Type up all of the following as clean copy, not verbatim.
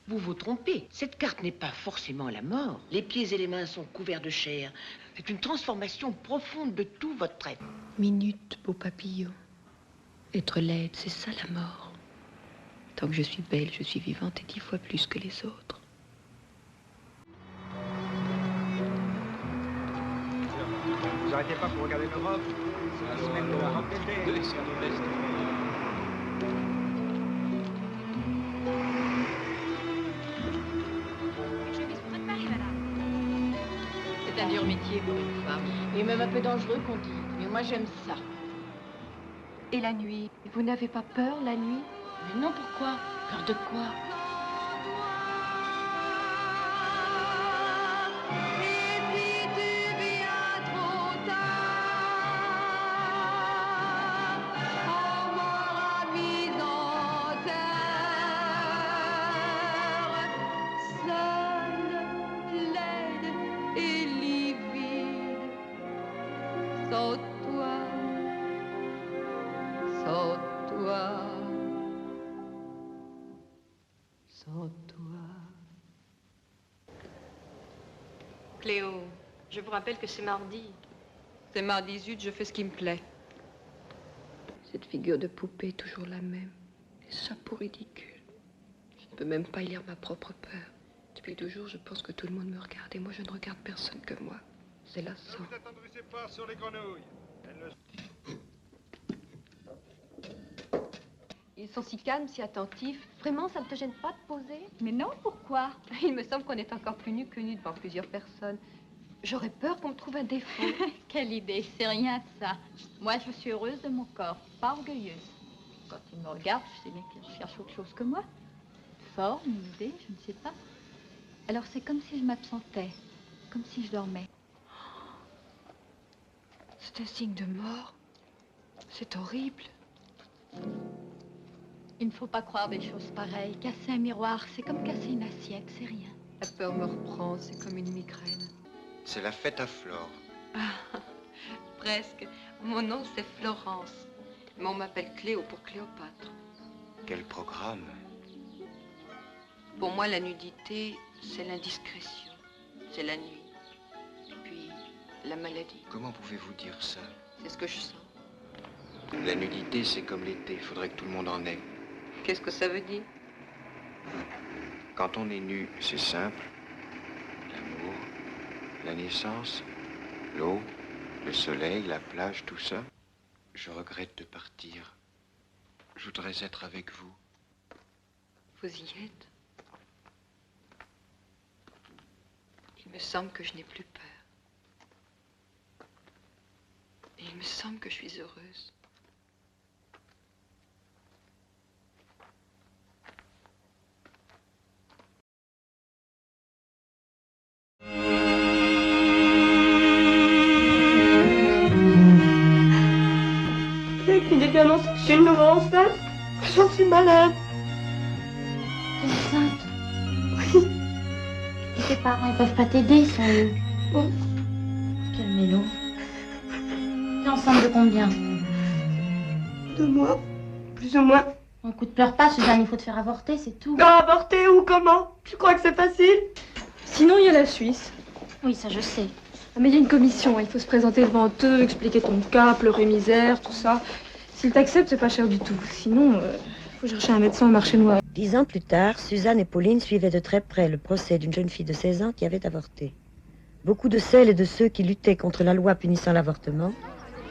Vous vous trompez. Cette carte n'est pas forcément la mort. Les pieds et les mains sont couverts de chair. C'est une transformation profonde de tout votre être. Minute, beau papillon. Être laide, c'est ça la mort. Tant que je suis belle, je suis vivante et 10 fois plus que les autres. Vous arrêtez pas pour regarder l'Europe? C'est la semaine de la robe d'été. C'est un dur métier pour une femme. Et même un peu dangereux qu'on dit. Mais moi j'aime ça. Et la nuit? Vous n'avez pas peur la nuit? Mais non, pourquoi? Peur de quoi? Cléo, je vous rappelle que c'est mardi. C'est mardi, zut, je fais ce qui me plaît. Cette figure de poupée, toujours la même. Les chapeaux ridicules. Je ne peux même pas y lire ma propre peur. Depuis 2 jours, je pense que tout le monde me regarde et moi, je ne regarde personne que moi. C'est lassant. Ne vous attendrissez pas sur les grenouilles. Ils sont si calmes, si attentifs. Vraiment, ça ne te gêne pas de poser? Mais non, pourquoi? Il me semble qu'on est encore plus nus que nus devant plusieurs personnes. J'aurais peur qu'on me trouve un défaut. Quelle idée, c'est rien de ça. Moi, je suis heureuse de mon corps, pas orgueilleuse. Quand ils me regardent, je sais bien qu'ils cherchent autre chose que moi. Une forme, une idée, je ne sais pas. Alors c'est comme si je m'absentais, comme si je dormais. C'est un signe de mort. C'est horrible. Il ne faut pas croire des choses pareilles. Casser un miroir, c'est comme casser une assiette, c'est rien. La peur me reprend, c'est comme une migraine. C'est la fête à Flore. Ah, presque. Mon nom, c'est Florence. Mais on m'appelle Cléo pour Cléopâtre. Quel programme? Pour moi, la nudité, c'est l'indiscrétion. C'est la nuit. Puis, la maladie. Comment pouvez-vous dire ça? C'est ce que je sens. La nudité, c'est comme l'été. Il faudrait que tout le monde en ait. Qu'est-ce que ça veut dire? Quand on est nu, c'est simple. L'amour, la naissance, l'eau, le soleil, la plage, tout ça. Je regrette de partir. Je voudrais être avec vous. Vous y êtes? Il me semble que je n'ai plus peur. Et il me semble que je suis heureuse. Il est annoncé que je suis une nouvelle enceinte. J'en suis malade. T'es enceinte? Oui. Et tes parents, ils peuvent pas t'aider, ils sont eux. Oh. Quel mélo. T'es enceinte de combien? 2 mois, plus ou moins. Bon, écoute, pleure pas, Suzanne, il faut te faire avorter, c'est tout. Non, avorter ou comment? Tu crois que c'est facile? Sinon, il y a la Suisse. Oui, ça je sais. Ah, mais il y a une commission, il faut se présenter devant eux, expliquer ton cas, pleurer misère, tout ça. S'ils t'acceptent, c'est pas cher du tout. Sinon, faut chercher un médecin au marché noir. 10 ans plus tard, Suzanne et Pauline suivaient de très près le procès d'une jeune fille de 16 ans qui avait avorté. Beaucoup de celles et de ceux qui luttaient contre la loi punissant l'avortement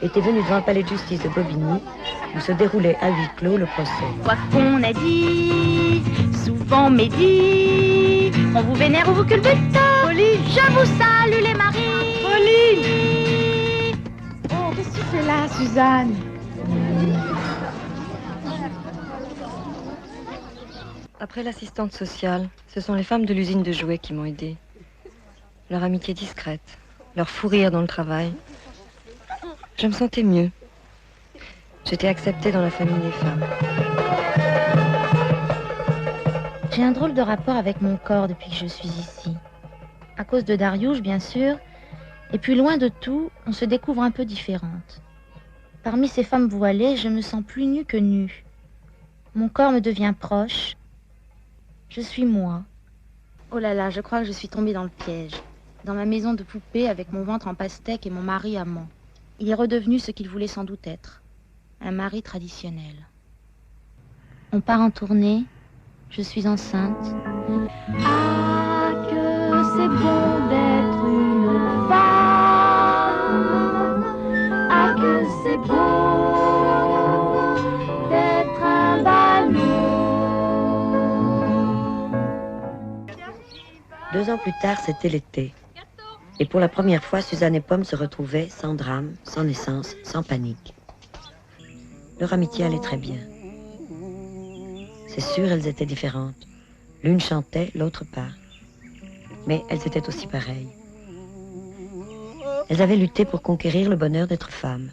étaient venus devant le palais de justice de Bobigny, où se déroulait à huis clos le procès. Quoi qu'on a dit, souvent médit, on vous vénère ou vous culbute. Pauline, je vous salue les maris. Pauline! Oh, qu'est-ce que tu fais là, Suzanne? Après l'assistante sociale, ce sont les femmes de l'usine de jouets qui m'ont aidée. Leur amitié discrète, leur fou rire dans le travail. Je me sentais mieux. J'étais acceptée dans la famille des femmes. J'ai un drôle de rapport avec mon corps depuis que je suis ici. À cause de Dariouche, bien sûr. Et puis loin de tout, on se découvre un peu différente. Parmi ces femmes voilées, je me sens plus nue que nue. Mon corps me devient proche. Je suis moi. Oh là là, je crois que je suis tombée dans le piège. Dans ma maison de poupée avec mon ventre en pastèque et mon mari amant. Il est redevenu ce qu'il voulait sans doute être. Un mari traditionnel. On part en tournée. Je suis enceinte. Ah, que c'est bon d'être une femme. Ah, que c'est beau d'être un ballon. 2 ans plus tard, c'était l'été. Et pour la première fois, Suzanne et Pomme se retrouvaient sans drame, sans naissance, sans panique. Leur amitié allait très bien. C'est sûr, elles étaient différentes. L'une chantait, l'autre pas. Mais elles étaient aussi pareilles. Elles avaient lutté pour conquérir le bonheur d'être femmes.